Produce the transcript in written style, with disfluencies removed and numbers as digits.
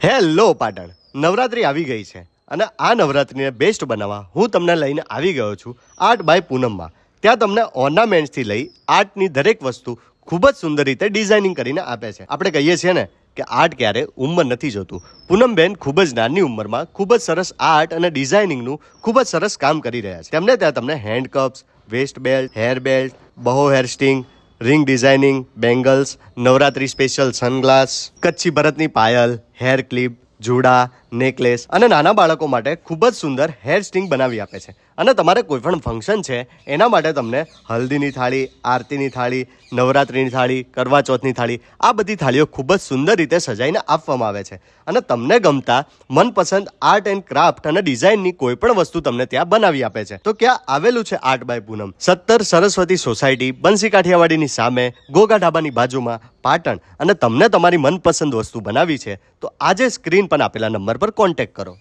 Hello Patan, Navratri આવી ગઈ છે અને આ નવરાત્રીને બેસ્ટ બનાવવા હું તમને લઈને આવી ગયો છું આર્ટ બાય પૂનમમાં. ત્યાં તમને ઓર્નામેન્ટ્સથી લઈ આર્ટની દરેક વસ્તુ ખૂબ જ સુંદર રીતે ડિઝાઇનિંગ કરીને આપે છે. આપણે કહીએ છીએ ને કે આર્ટ ક્યારે ઉંમર નથી જોતું. પૂનમબેન ખૂબ જ નાની ઉંમરમાં ખૂબ જ સરસ આર્ટ અને ડિઝાઇનિંગનું ખૂબ જ સરસ કામ કરી રહ્યા છે. તેમને ત્યાં તમને hand cups, waist belt, hair belt, બહો hair string, ring designing, bangles, Navratri special sunglass, Kutchi ભરતની પાયલ, હેર ક્લિપ, જુડા, નેકલેસ અને નાના બાળકો માટે ખૂબ જ સુંદર હેર સ્ટિંગ બનાવી આપે છે. અને તમારે કોઈ પણ ફંક્શન છે એના માટે તમને હલ્દીની થાળી, આરતીની થાળી, નવરાત્રીની થાળી, કરવા ચોથની થાળી, આ બધી થાળીઓ ખૂબ જ સુંદર રીતે સજાઈને આપવામાં આવે છે. અને તમને ગમતા મનપસંદ આર્ટ એન્ડ ક્રાફ્ટ અને ડિઝાઇનની કોઈ પણ વસ્તુ તમને ત્યાં બનાવી આપે છે. તો ક્યાં આવેલું છે art by Poonam? 17 Saraswati society, Bansi કાઠિયાવાડીની સામે, ગોગા ઢાબાની બાજુમાં, પાટણ. અને તમને તમારી મનપસંદ વસ્તુ બનાવી છે તો આજે સ્ક્રીન પર આપેલા નંબર પર કોન્ટેક્ટ કરો.